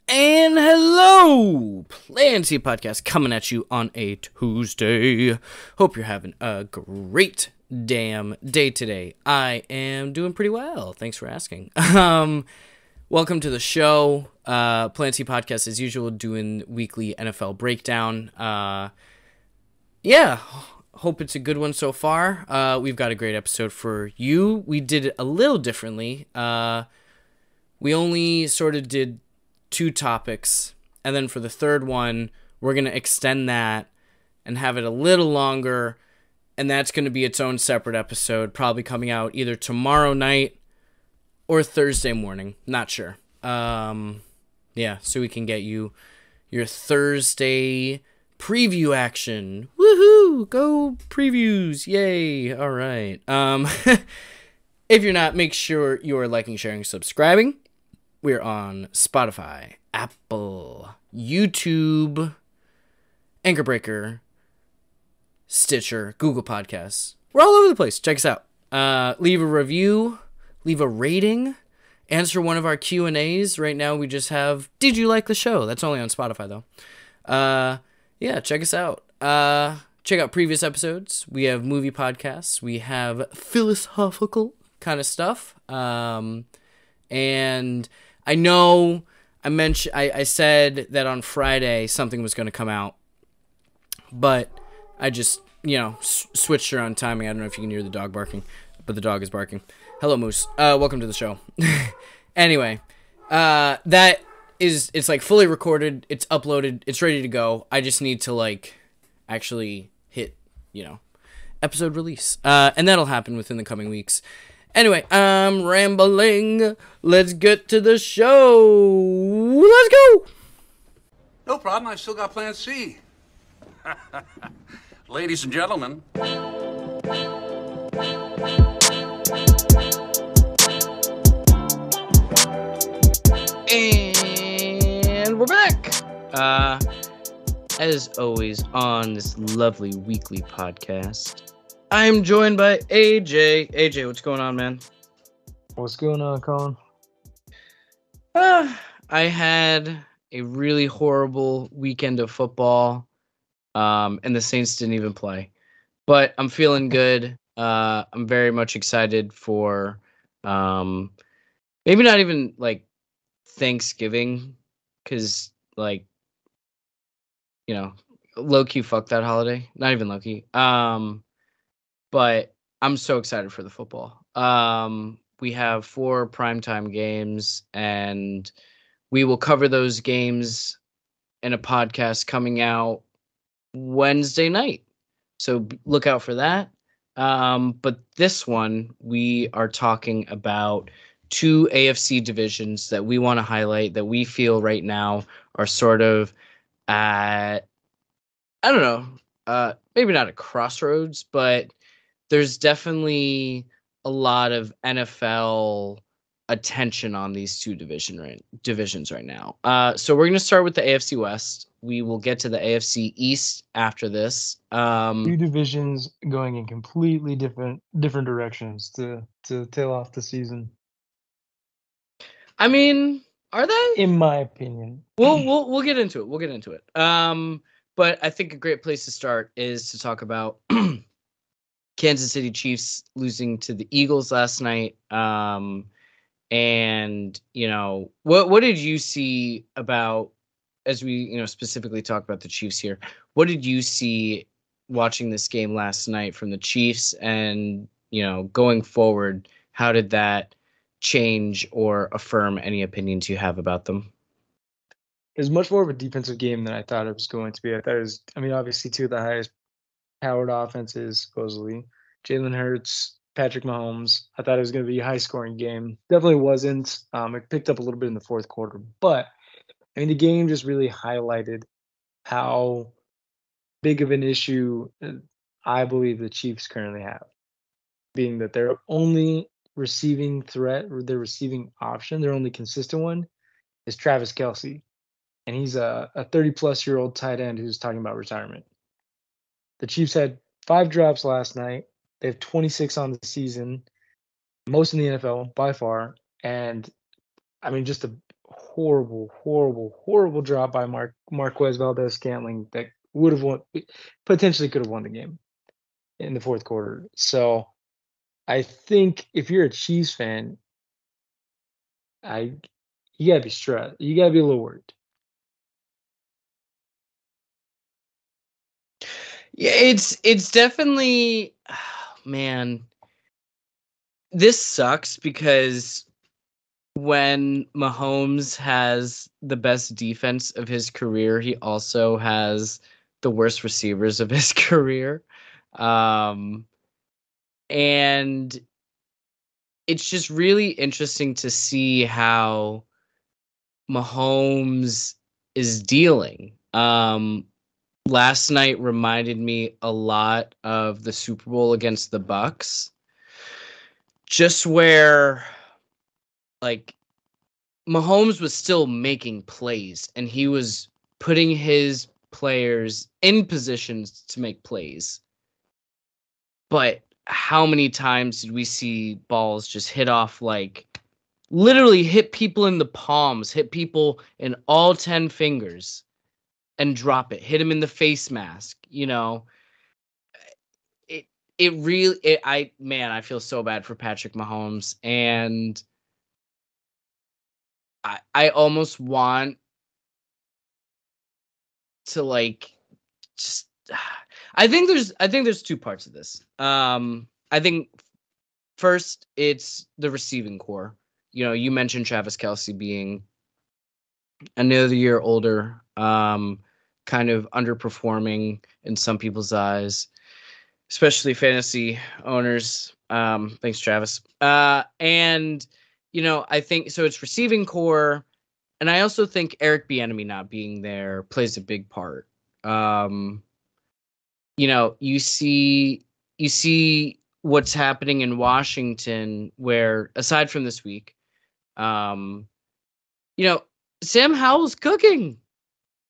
And hello, Plenty Podcast coming at you on a Tuesday. Hope you're having a great damn day today. I am doing pretty well. Thanks for asking. Welcome to the show. Plenty Podcast, as usual, doing weekly NFL breakdown. Hope it's a good one so far. We've got a great episode for you. We did it a little differently. We only sort of did 2 topics, and then for the third one, we're going to extend that and have it a little longer, and that's going to be its own separate episode, probably coming out either tomorrow night or Thursday morning. Not sure. So we can get you your Thursday preview action. Woohoo! Go previews! Yay! All right. If you're not, make sure you are liking, sharing, subscribing. We're on Spotify, Apple, YouTube, Anchor Breaker, Stitcher, Google Podcasts. We're all over the place. Check us out. Leave a review, leave a rating, answer one of our Q&As. Right now we just have, did you like the show? That's only on Spotify though. Check us out. Check out previous episodes. We have movie podcasts. We have philosophical kind of stuff. And I know I said that on Friday something was going to come out, but I just, switched around timing. I don't know if you can hear the dog barking, but the dog is barking. Hello, Moose. Welcome to the show. Anyway, it's like fully recorded. It's uploaded. It's ready to go. I just need to actually hit, episode release. And that'll happen within the coming weeks. Anyway, I'm rambling. Let's get to the show. Let's go. No problem. I've still got Plan C. Ladies and gentlemen. And we're back. As always, on this lovely weekly podcast, I'm joined by AJ. AJ, what's going on, man? What's going on, Colin? I had a really horrible weekend of football, and the Saints didn't even play. But I'm feeling good. I'm very much excited for maybe not even Thanksgiving, because low-key fuck that holiday. Not even low-key. But I'm so excited for the football. We have 4 primetime games, and we will cover those games in a podcast coming out Wednesday night. So look out for that. But this one, we are talking about 2 AFC divisions that we want to highlight, that we feel right now are sort of at, I don't know, maybe not a crossroads, but there's definitely a lot of NFL attention on these 2 divisions right now. So we're going to start with the AFC West. We will get to the AFC East after this. 2 divisions going in completely different directions to tail off the season. I mean, are they? In my opinion. We'll get into it. We'll get into it. But I think a great place to start is to talk about Kansas City Chiefs losing to the Eagles last night. And what did you see about, as we specifically talk about the Chiefs here, what did you see watching this game last night from the Chiefs, and going forward, how did that change or affirm any opinions you have about them? It was much more of a defensive game than I thought it was going to be. I thought it was, obviously 2 of the highest powered offenses, supposedly. Jalen Hurts, Patrick Mahomes. I thought it was going to be a high-scoring game. Definitely wasn't. It picked up a little bit in the fourth quarter. But, the game just really highlighted how big of an issue I believe the Chiefs currently have, being that their only receiving threat, or their receiving option, their only consistent one, is Travis Kelce. And he's a 30-plus-year-old tight end who's talking about retirement. The Chiefs had 5 drops last night. They have 26 on the season, most in the NFL by far. And, just a horrible drop by Marquez Valdez-Scantling that would have won, potentially could have won the game in the fourth quarter. So I think if you're a Chiefs fan, I you gotta be stressed. You gotta be a little worried. Yeah, it's definitely, man. This sucks because when Mahomes has the best defense of his career, he also has the worst receivers of his career. Um, and it's just really interesting to see how Mahomes is dealing. Last night reminded me a lot of the Super Bowl against the Bucks, just where like Mahomes was still making plays and he was putting his players in positions to make plays. But how many times did we see balls just hit off, like literally hit people in the palms, hit people in all 10 fingers and drop it, hit him in the face mask, it it really I feel so bad for Patrick Mahomes, and I almost want to like just I think there's two parts of this. I think first it's the receiving core. You mentioned Travis Kelce being another year older, kind of underperforming in some people's eyes, especially fantasy owners. Thanks, Travis. And I think so. It's receiving core, and I also think Eric Bieniemy not being there plays a big part. Um, you see what's happening in Washington, where aside from this week, um, you know, Sam Howell's cooking.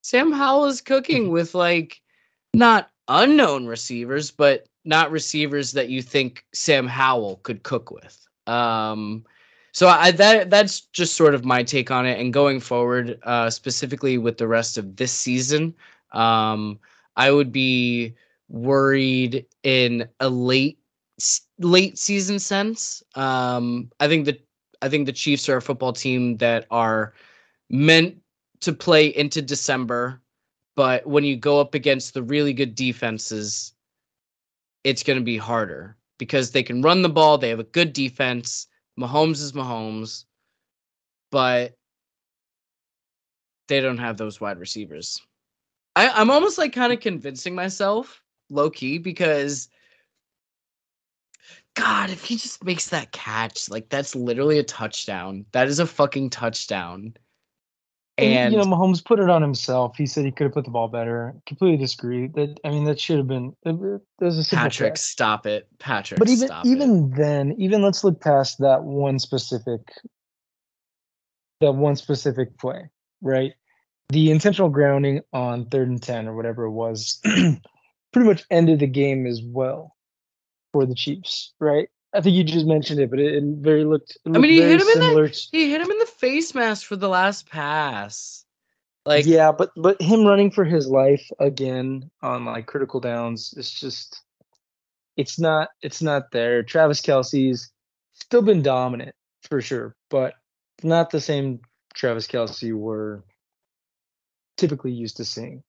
Sam Howell is cooking with like not unknown receivers, but not receivers that you think Sam Howell could cook with. So that's just sort of my take on it. And going forward, specifically with the rest of this season, I would be worried in a late season sense. I think the Chiefs are a football team that are meant to play into December, but when you go up against the really good defenses, it's going to be harder because they can run the ball. They have a good defense. Mahomes is Mahomes, but they don't have those wide receivers. I'm almost like kind of convincing myself low key because God, if he just makes that catch, like that's literally a touchdown. That is a fucking touchdown. And And Mahomes put it on himself. He said he could have put the ball better. Completely disagree. That should have been. It was a simple Patrick, catch. stop it. Patrick, But even stop it. even then, even let's look past that one specific play, right? The intentional grounding on 3rd and 10 or whatever it was, pretty much ended the game as well for the Chiefs, right? I think you just mentioned it, but it I mean, looked very similar. he hit him in the face mask for the last pass. Like, Yeah, but him running for his life again on like critical downs, it's not there. Travis Kelsey's still been dominant for sure, but not the same Travis Kelsey we're typically used to seeing.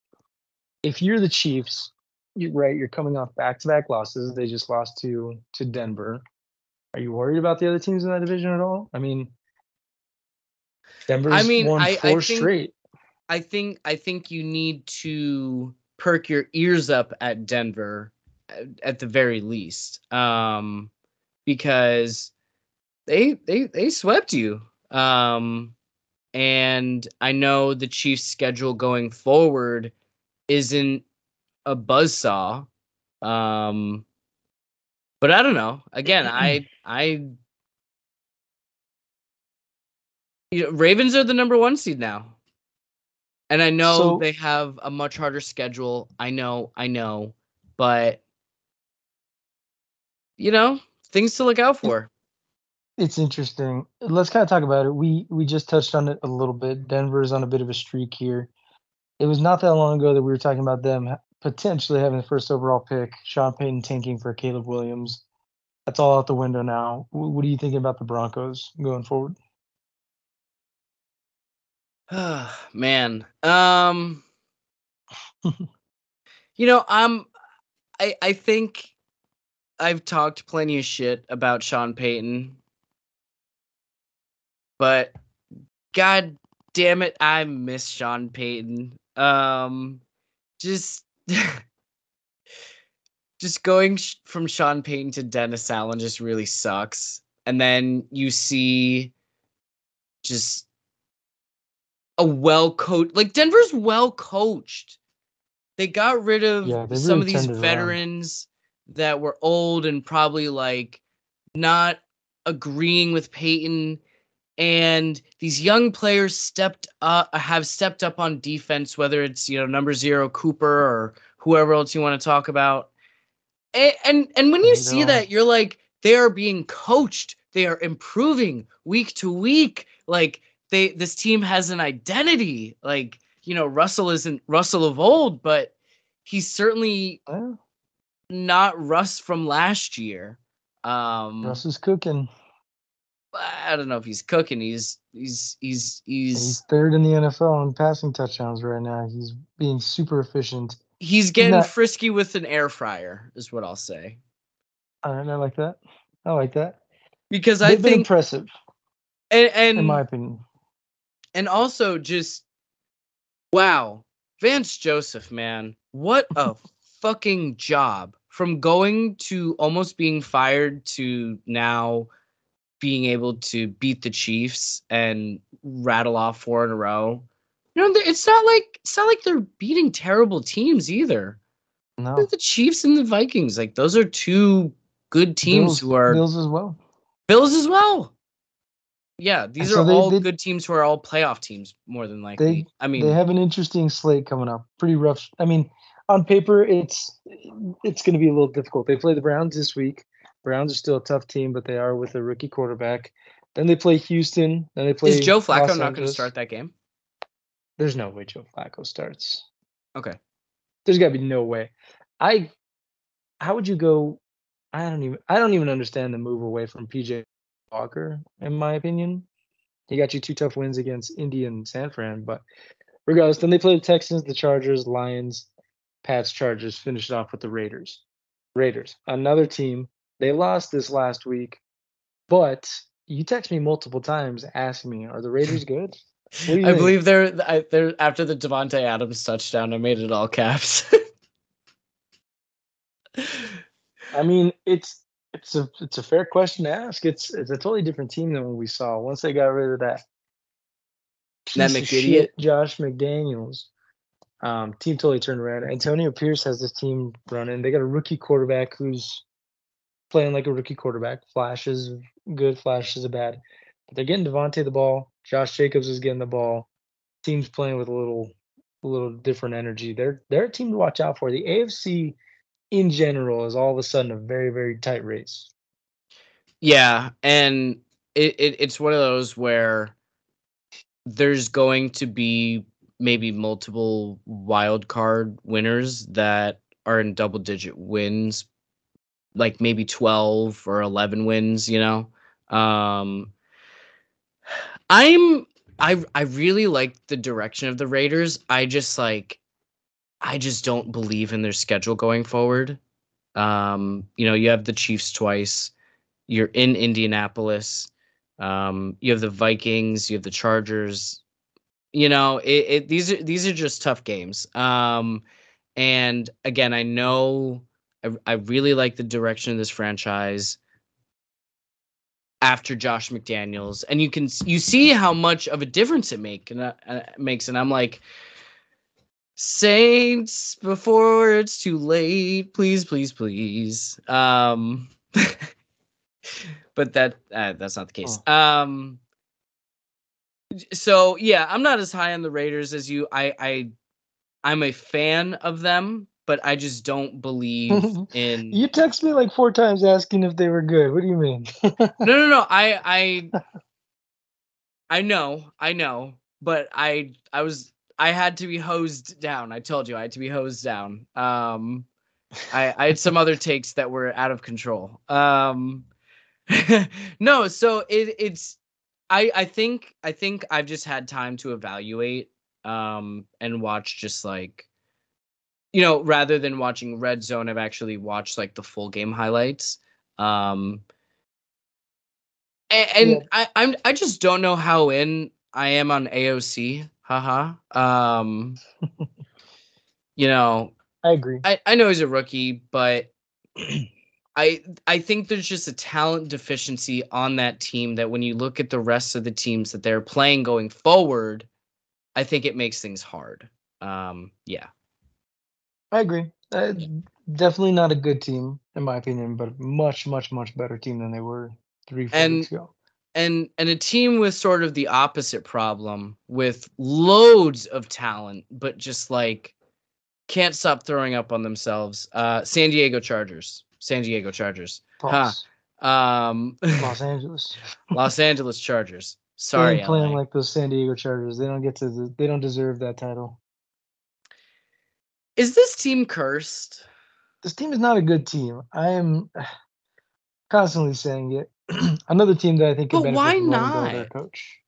If you're the Chiefs, you're right, you're coming off back-to-back losses. They just lost to Denver. Are you worried about the other teams in that division at all? I mean, I Denver's mean, won I four think straight. I think you need to perk your ears up at Denver at the very least, because they swept you. And I know the Chiefs' schedule going forward isn't a buzzsaw. Um, but I don't know. Again, Ravens are the number 1 seed now. And I know So they have a much harder schedule. I know. But, things to look out for. It's interesting. Let's kind of talk about it. We just touched on it a little bit. Denver's on a bit of a streak here. It was not that long ago that we were talking about them potentially having the first overall pick, Sean Payton tanking for Caleb Williams. That's all out the window now. What are you thinking about the Broncos going forward? Man. I think I've talked plenty of shit about Sean Payton, but god damn it, I miss Sean Payton. Just just going from Sean Payton to Dennis Allen just really sucks. And then you see just a well coached, like Denver's well coached. They got rid of Yeah, they some really of these turned it around. veterans that were old and probably like not agreeing with Peyton, and these young players have stepped up on defense, whether it's number 0 Cooper or whoever else you want to talk about. And when you see Toledo. that, you're like, they are being coached, they are improving week to week. Like this team has an identity. Like Russell isn't Russell of old, but he's certainly Yeah, not Russ from last year. Russ is cooking. I don't know if he's cooking. He's third in the NFL in passing touchdowns right now. He's being super efficient. he's He's getting not. frisky with an air fryer, is what I'll say. I don't know, I like that. I like that. Because I They've been think, impressive, and in my and, opinion. and also just wow, Vance Joseph, man, what a fucking job! From going to almost being fired to now being able to beat the Chiefs and rattle off 4 in a row. It's not like they're beating terrible teams either. No, The Chiefs and the Vikings, like those are two good teams who are Bills as well. Bills as well. Yeah, And these are so they all they good teams who are all playoff teams more than they likely. I they mean, have an interesting slate coming up. Pretty rough. I mean, on paper, it's going to be a little difficult. They play the Browns this week. Browns are still a tough team, but they are with a rookie quarterback. Then they play Houston. Then they is play Joe Flacco Los not going to Angeles. start that game? There's no way Joe Flacco starts. Okay. There's got to be no way. I How would you go? I don't even understand the move away from PJ Walker. In my opinion, he got you two tough wins against Indy and San Fran, but regardless, then they play the Texans, the Chargers, Lions, Pats, Chargers, finished off with the Raiders. Raiders, another team. They lost this last week, but you text me multiple times asking me, "Are the Raiders good?" What do you I think? believe they're after the Devontae Adams touchdown. I made it all caps. I mean, it's a fair question to ask. It's a totally different team than what we saw once they got rid of that That piece of McIdiot. shit Josh McDaniels. Team totally turned around. Antonio Pierce has this team running. They got a rookie quarterback who's playing like a rookie quarterback. Flashes of good, flashes of bad. But they're getting Devontae the ball. Josh Jacobs is getting the ball. Team's playing with a little different energy. They're a team to watch out for. The AFC in general is all of a sudden a very, very tight race. Yeah, and it's one of those where there's going to be maybe multiple wild card winners that are in double digit wins, like maybe 12 or 11 wins. Um I'm I really like the direction of the Raiders. I just don't believe in their schedule going forward. You have the Chiefs twice. You're in Indianapolis. You have the Vikings. You have the Chargers. These are just tough games. And again, I know I really like the direction of this franchise after Josh McDaniels, and you see how much of a difference makes, and I'm like, Saints before it's too late, please, please, please. But that's not the case. Oh, So yeah, I'm not as high on the Raiders as you. I'm a fan of them, but I just don't believe in. You text me like 4 times asking if they were good. What do you mean? No. I know, but I had to be hosed down. I told you I had to be hosed down. I had some other takes that were out of control. No, so it's I think I've just had time to evaluate and watch just like rather than watching Red Zone, I've actually watched like the full game highlights. Um Yeah, and I just don't know how in I am on AOC. Haha. You know, I agree. I know he's a rookie, but I think there's just a talent deficiency on that team that when you look at the rest of the teams that they're playing going forward, I think it makes things hard. Yeah. I agree. Definitely not a good team, in my opinion, but much, much, much better team than they were 3, 4 weeks And ago. and a team with sort of the opposite problem with loads of talent, but just like can't stop throwing up on themselves. San Diego Chargers. San Diego Chargers. Huh. False. Um, Los Angeles. Los Angeles Chargers. They Sorry, ain't playing LA. like those San Diego Chargers. They don't get to. They don't deserve that title. Is this team cursed? This team is not a good team. I am constantly saying it. Another team that I think could But benefit why from letting go of not? their coach.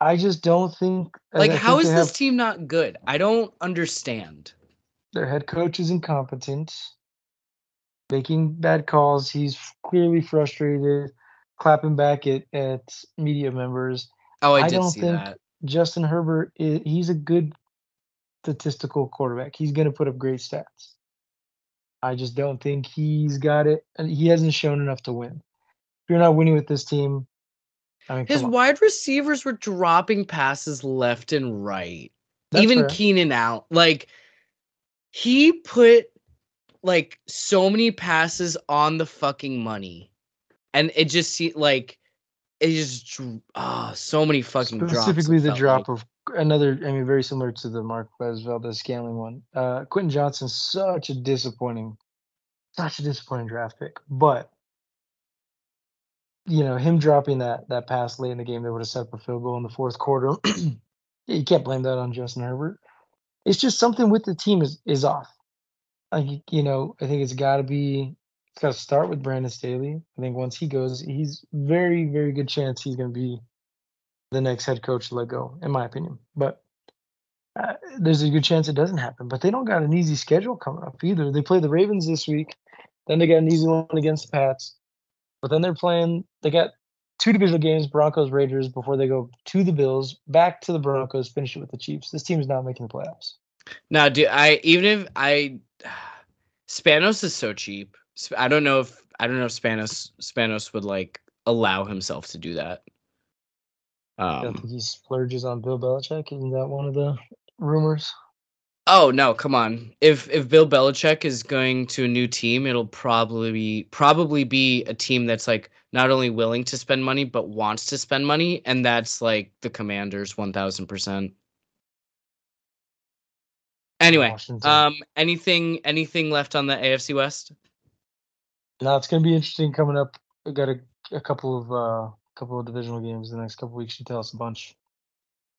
I just don't think. Like, I how think they is this have team not good? I don't understand. their head coach is incompetent, making bad calls. He's clearly frustrated, clapping back at media members. Oh, I I did don't see think that. Justin Herbert. He's a good statistical quarterback. He's going to put up great stats. I just don't think he's got it, and he hasn't shown enough to win. If you're not winning with this team, I mean, His come on. wide receivers were dropping passes left and right. That's Even fair. Keenan out. Like, he put like so many passes on the fucking money. And it just like it just so many fucking drops, it Specifically, the felt like. drop of another, I mean, very similar to the Marquez Valdez-Scantling one. Quentin Johnson's such a disappointing draft pick. But, him dropping that pass late in the game that would have set up a field goal in the fourth quarter, you can't blame that on Justin Herbert. It's just something with the team is off. Like, I think it's got to start with Brandon Staley. I think once he goes, he's very, very good chance he's going to be the next head coach to let go, in my opinion. But there's a good chance it doesn't happen. But they don't got an easy schedule coming up either. They play the Ravens this week, then they got an easy one against the Pats. But then they got 2 divisional games, Broncos, Raiders, before they go to the Bills, back to the Broncos, finish it with the Chiefs. This team is not making the playoffs. Now, Spanos is so cheap. I don't know if Spanos would like allow himself to do that. I don't think he splurges on Bill Belichick. Isn't that one of the rumors? Oh no, come on. If Bill Belichick is going to a new team, it'll probably be a team that's like not only willing to spend money but wants to spend money, and that's like the Commanders 1000%. Anyway, Washington. anything left on the AFC West? Now it's going to be interesting coming up. We got a couple of divisional games the next couple weeks. Should tell us a bunch.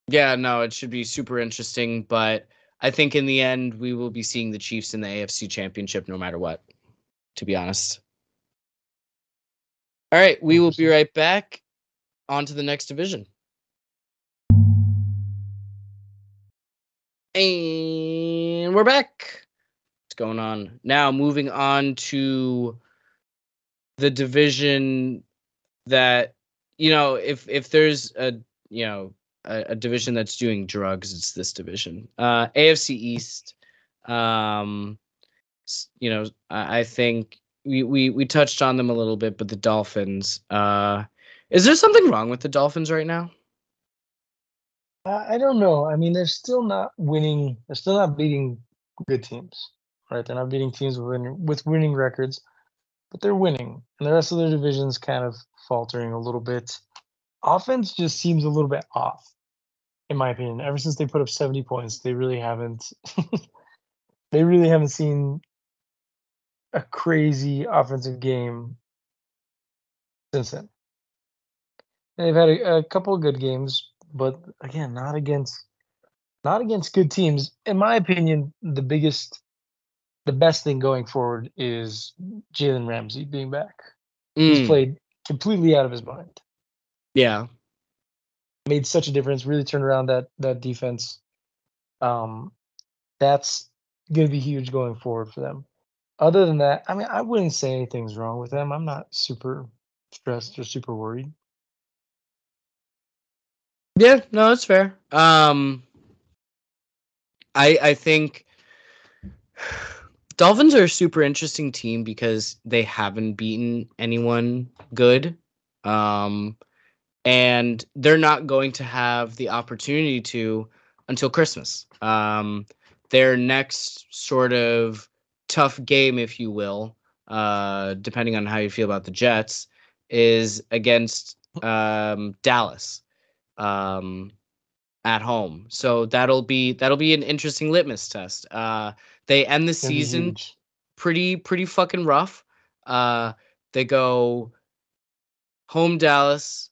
Yeah, no, it should be super interesting, but I think in the end we will be seeing the Chiefs in the AFC Championship no matter what, to be honest. All right, we will be right back. On to the next division. And we're back. What's going on? Now moving on to the division that, if there's a division that's doing drugs, it's this division. AFC East. I think we touched on them a little bit, but the Dolphins. Is there something wrong with the Dolphins right now? I don't know. I mean, they're still not winning. They're still not beating good teams, right? They're not beating teams with winning records, but they're winning. And the rest of their division's kind of faltering a little bit. Offense just seems a little bit off, in my opinion. Ever since they put up 70 points, they really haven't They really haven't seen a crazy offensive game since then. They've had a couple of good games, but again, not against good teams. In my opinion, the best thing going forward is Jalen Ramsey being back. He's Mm, played completely out of his mind. yeah. Made such a difference, really turned around that defense. Um, that's gonna be huge going forward for them. Other than that, I mean, I wouldn't say anything's wrong with them. I'm not super stressed or super worried. Yeah, no, that's fair. I think Dolphins are a super interesting team because they haven't beaten anyone good. Um, and they're not going to have the opportunity to until Christmas. Their next sort of tough game, if you will, depending on how you feel about the Jets, is against Dallas um, at home. So that'll be an interesting litmus test. They end the It's gonna be season huge. pretty fucking rough. Uh, they go home Dallas,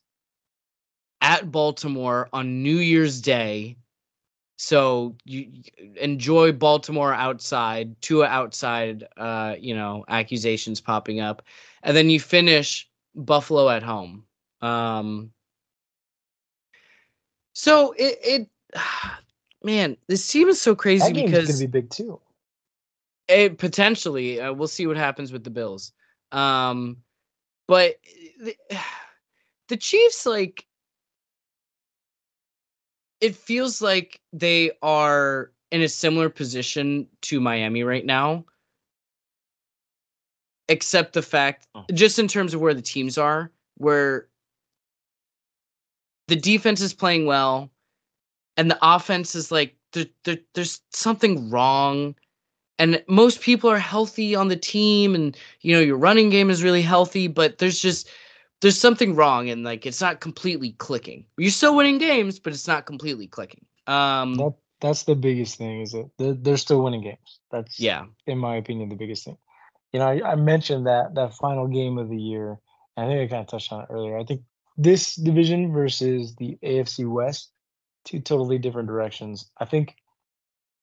at Baltimore on New Year's Day. So you enjoy Baltimore outside, Tua outside, accusations popping up. And then you finish Buffalo at home. Um, so man, this team is so crazy That game's gonna because be big too. it potentially, we'll see what happens with the Bills. Um, but the, the Chiefs, like, it feels like they are in a similar position to Miami right now, except the fact, Oh. just in terms of where the teams are, where the defense is playing well and the offense is like there's something wrong. And most people are healthy on the team, and your running game is really healthy, but there's something wrong, and like it's not completely clicking. You're still winning games, but it's not completely clicking. That's the biggest thing is that they're still winning games. That's, Yeah. in my opinion, the biggest thing. I mentioned that final game of the year. And I think I kind of touched on it earlier. I think this division versus the AFC West, two totally different directions. I think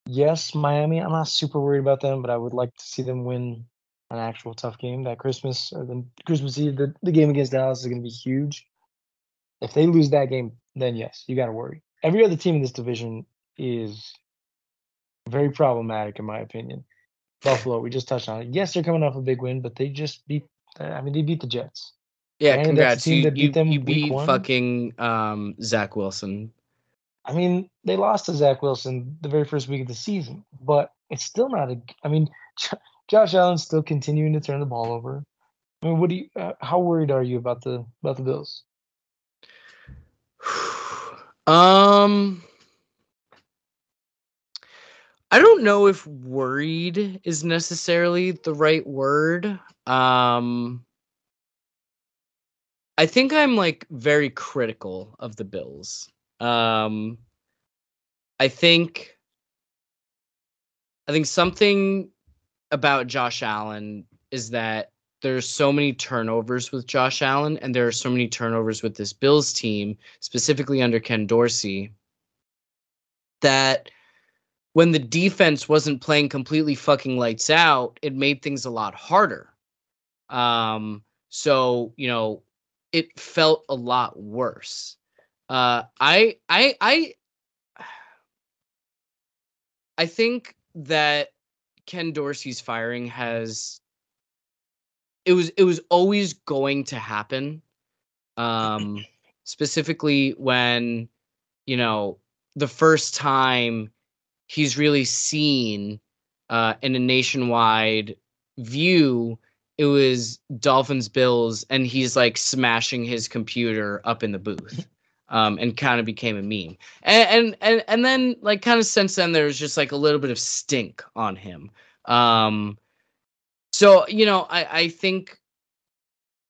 yes, Miami. I'm not super worried about them, but I would like to see them win an actual tough game that Christmas or the Christmas Eve. The game against Dallas is going to be huge. If they lose that game, then yes, you got to worry. Every other team in this division is very problematic, in my opinion. Buffalo, we just touched on it. Yes, they're coming off a big win, but they just beat. I mean, they beat the Jets. Yeah, Granted, that's a congrats. team You that beat you you them week beat one. fucking Zach Wilson. I mean, they lost to Zach Wilson the very first week of the season, but it's still not a. I mean, Josh Allen's still continuing to turn the ball over. I mean, what do you? How worried are you about the Bills? um I don't know if worried is necessarily the right word. Um I think I'm like very critical of the Bills. Um I think I think something about Josh Allen is that there's so many turnovers with Josh Allen, and there are so many turnovers with this Bills team, specifically under Ken Dorsey, that when the defense wasn't playing completely fucking lights out, it made things a lot harder. So it felt a lot worse. I think that Ken Dorsey's firing it was always going to happen. Um, Specifically when you know the first time he's really seen in a nationwide view, it was Dolphins Bills, and he's like smashing his computer up in the booth. And kind of became a meme, and then like kind of since then there's just like a little bit of stink on him. So I think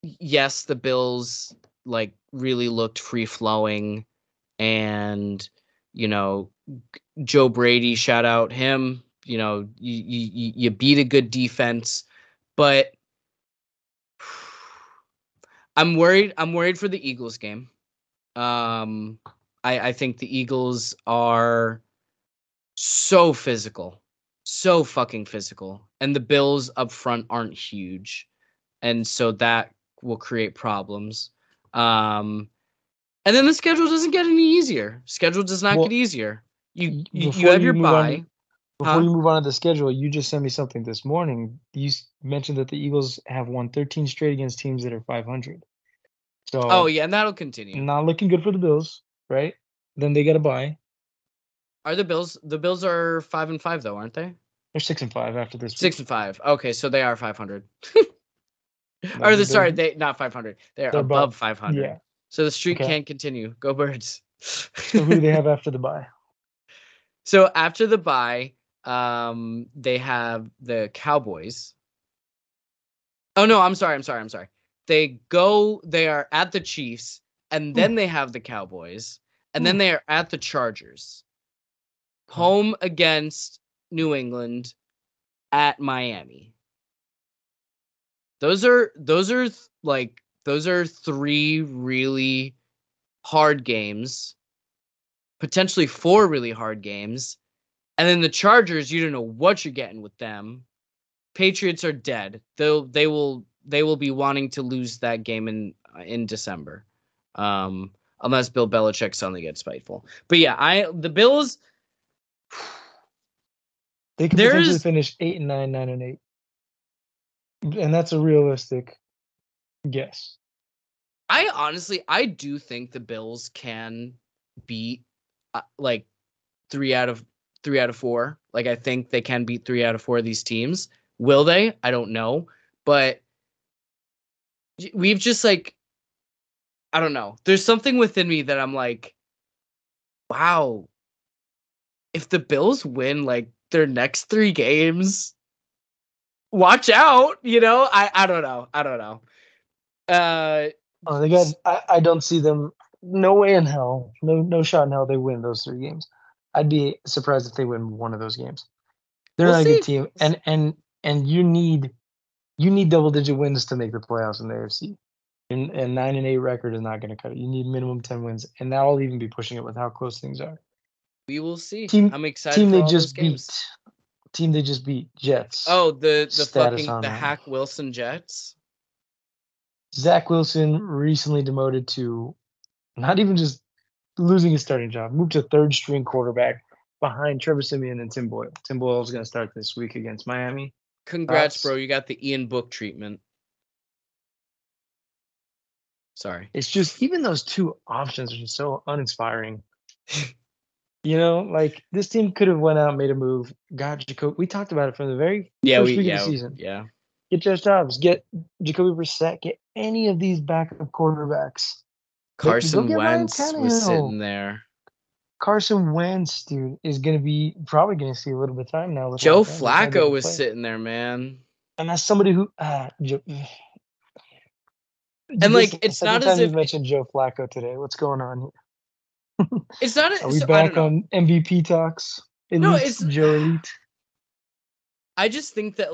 yes, the Bills like really looked free flowing, and you know Joe Brady, shout out him. you beat a good defense, but I'm worried. I'm worried for the Eagles game. I think the Eagles are so physical, so fucking physical, and the Bills up front aren't huge, and so that will create problems. And then the schedule doesn't get any easier. Schedule does not get easier. You have your bye. Before you move on to the schedule, you just sent me something this morning. You mentioned that the Eagles have won 13 straight against teams that are 500. So yeah, and that'll continue. Not looking good for the Bills, right? Then they got a bye. Are the Bills are 5-5 though, aren't they? They're 6-5 after this. 6-5. Okay, so they are 500. They not 500. They're above 500. Yeah. So the streak can't continue. Go Birds. So who do they have after the bye? So after the bye, they have the Cowboys. Oh no, I'm sorry. They are at the Chiefs, and then they have the Cowboys, and then they are at the Chargers. Home against New England, at Miami. Those are three really hard games, potentially 4 really hard games. And then the Chargers, you don't know what you're getting with them. Patriots are dead. They will be wanting to lose that game in December. Unless Bill Belichick suddenly gets spiteful. But yeah, the Bills, they could potentially finish 8-9, 9-8. And that's a realistic guess. I do think the Bills can beat 3 out of 4. Like, I think they can beat 3 out of 4 of these teams. Will they? I don't know. But we've just I don't know. There's something within me that I'm like, wow, if the Bills win their next 3 games, watch out. I don't know. They got. I don't see them. No way in hell. No shot in hell they win those 3 games. I'd be surprised if they win one of those games. They're not a good team, and you need double-digit wins to make the playoffs in the AFC. And 9-8 record is not going to cut it. You need minimum 10 wins, and that'll even be pushing it with how close things are. We will see. I'm excited. Team for they all just those games. beat. Team they just beat. Jets. Oh, the Hack Wilson Jets. Zach Wilson recently demoted to not even just losing his starting job, moved to 3rd string quarterback behind Trevor Siemian and Tim Boyle. Tim Boyle is going to start this week against Miami. Congrats, bro. You got the Ian Book treatment. Sorry. It's just, even those 2 options are just so uninspiring. This team could have went out, made a move, got Jacoby. We talked about it from the very first week of the season. Yeah. Get Josh Dobbs, get Jacoby Brissett, get any of these backup quarterbacks. Carson Wentz was sitting there. Carson Wentz, dude, is probably going to see a little bit of time now. Joe Flacco was sitting there, man. And that's somebody who... it's not as if... you mentioned Joe Flacco today. What's going on here? It's not... Are we back on MVP talks? It's Joe Elite. I just think that,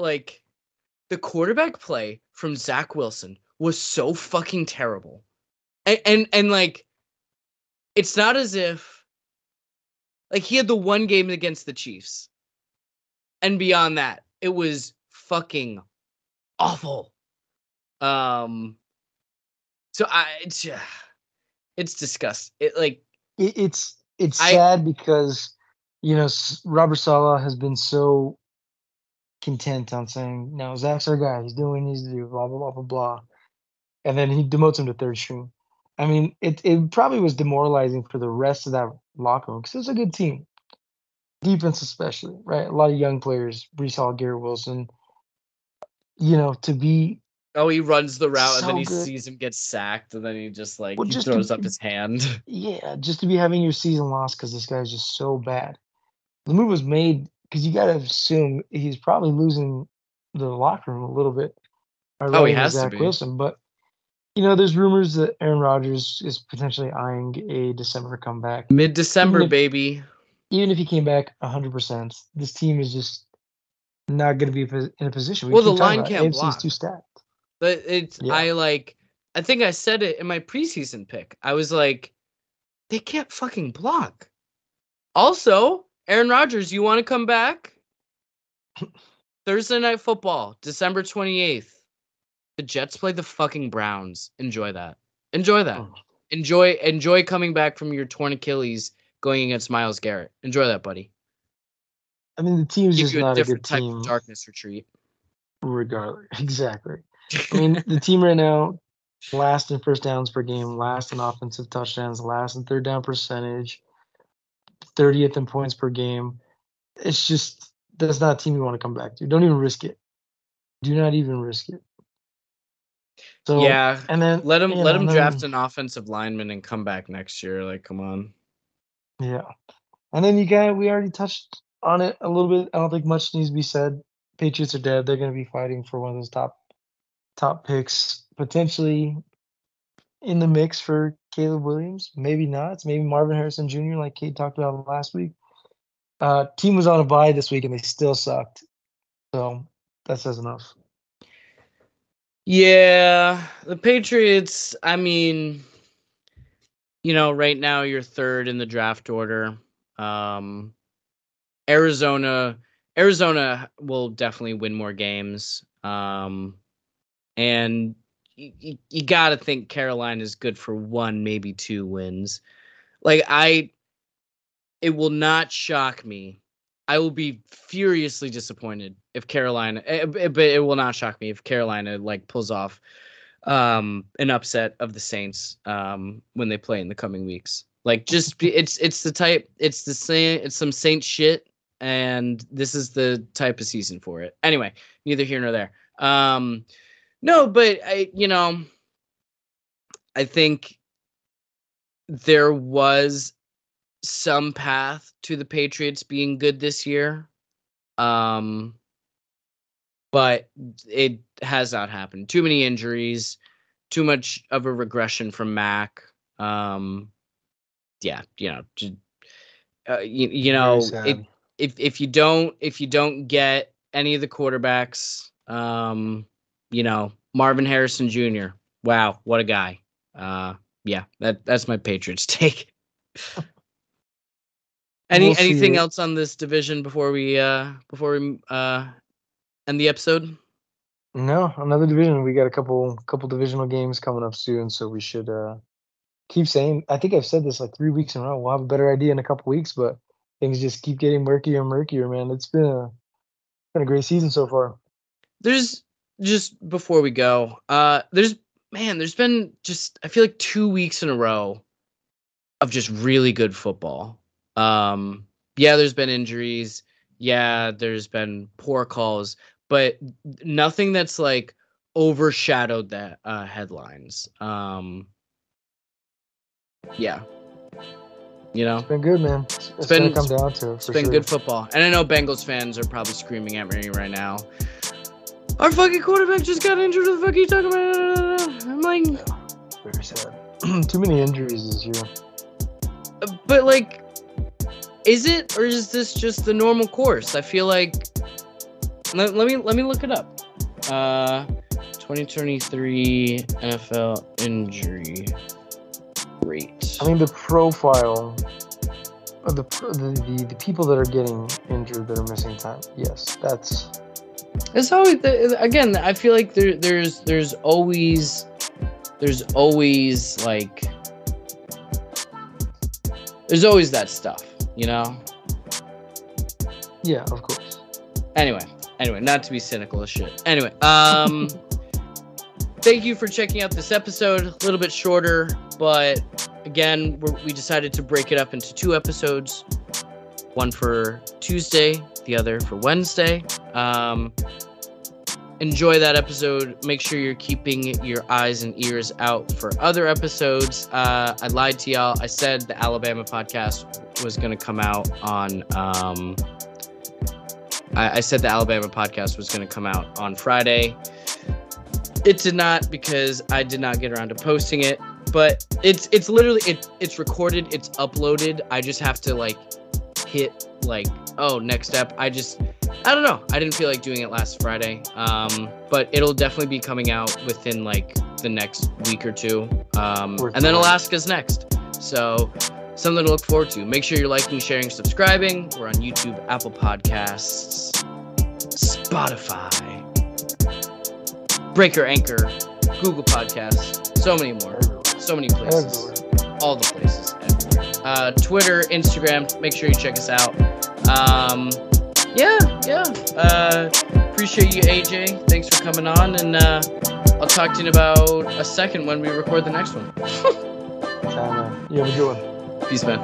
the quarterback play from Zach Wilson was so fucking terrible. And it's not as if he had the one game against the Chiefs, and beyond that it was fucking awful. So it's disgusting. It's sad because Robert Saleh has been so content on saying, no, Zach's our guy, he's doing what he needs to do, blah blah blah blah blah, and then he demotes him to 3rd string. I mean, it probably was demoralizing for the rest of that locker room because it's a good team. Defense especially, right? A lot of young players, Breece Hall, Garrett Wilson, to be... Oh, he runs the route and then he sees him get sacked and then he just he throws up his hand. Yeah, just to be having your season lost because this guy's just so bad. The move was made because you got to assume he's probably losing the locker room a little bit. He has Zach to be. Wilson, but... there's rumors that Aaron Rodgers is potentially eyeing a December comeback. Mid-December, baby. even if he came back 100%, this team is just not going to be in a position. We Well, the keep talking line about can't AFC is block. too stacked. But Yeah. I think I said it in my preseason pick. I was like, they can't fucking block. Also, Aaron Rodgers, you want to come back? Thursday Night Football, December 28th. The Jets play the fucking Browns. Enjoy that. Enjoy that. Oh. Enjoy coming back from your torn Achilles going against Myles Garrett. Enjoy that, buddy. I mean, the team's Give just you a not a different good type team. of darkness retreat. Regardless. Exactly. I mean, the team right now, last in first downs per game, last in offensive touchdowns, last in third down percentage, 30th in points per game. It's just, that's not a team you want to come back to. Don't even risk it. Do not even risk it. So, Yeah, and then let him and draft then, an offensive lineman and come back next year. Like, come on. yeah. And then we already touched on it a little bit. I don't think much needs to be said. Patriots are dead. They're going to be fighting for one of those top picks, potentially in the mix for Caleb Williams. Maybe not. Maybe Marvin Harrison Jr., like Kate talked about last week. Team was on a bye this week and they still sucked. So that says enough. Yeah, the Patriots, I mean, right now you're third in the draft order. Arizona will definitely win more games. And you got to think Carolina is good for 1, maybe 2 wins. Like, it will not shock me. I will be furiously disappointed if Carolina, but it will not shock me if Carolina like pulls off an upset of the Saints when they play in the coming weeks. Like, just it's some Saints shit, and this is the type of season for it. Anyway, neither here nor there. No, but I think there was some path to the Patriots being good this year. But it has not happened. Too many injuries, too much of a regression from Mac. Yeah, if you don't get any of the quarterbacks, Marvin Harrison Jr. Wow, what a guy. Yeah, that's my Patriots take. Anything else on this division before we end the episode? No, another division. We got a couple divisional games coming up soon, so we should keep saying. I think I've said this like 3 weeks in a row. We'll have a better idea in a couple weeks, but things just keep getting murkier and murkier, man. It's been a great season so far. There's just before we go, there's been just I feel like 2 weeks in a row of just really good football. Yeah, there's been injuries. Yeah, there's been poor calls, but nothing that's like overshadowed the headlines. Yeah. It's been good, man. It's gonna come down to it. It's been good football. And I know Bengals fans are probably screaming at me right now. Our fucking quarterback just got injured. What the fuck are you talking about? I'm like, very sad. Too many injuries this year. But like, is it, or is this just the normal course? I feel like. Let me look it up. 2023 NFL injury rate. I mean, the profile of the people that are getting injured that are missing time. Yes, it's always again. I feel like there's always like there's always that stuff, Yeah, of course. Anyway, not to be cynical as shit. Anyway, thank you for checking out this episode. A little bit shorter, but again, we decided to break it up into 2 episodes. One for Tuesday, the other for Wednesday. Enjoy that episode. Make sure you're keeping your eyes and ears out for other episodes. I lied to y'all. I said the Alabama podcast was going to come out on... I said the Alabama podcast was going to come out on Friday. It did not, because I did not get around to posting it. But it's literally it's recorded, it's uploaded. I just have to like hit like, oh, next step. I don't know. I didn't feel like doing it last Friday. But it'll definitely be coming out within like the next week or two. And then Alaska's next. So something to look forward to. Make sure you're liking, sharing, subscribing. We're on YouTube, Apple Podcasts, Spotify, Breaker, Anchor, Google Podcasts, so many more. So many places. All the places. Everywhere. Twitter, Instagram. Make sure you check us out. Appreciate you, AJ. Thanks for coming on, and I'll talk to you in about a second when we record the next one. You have a good one. Peace, man.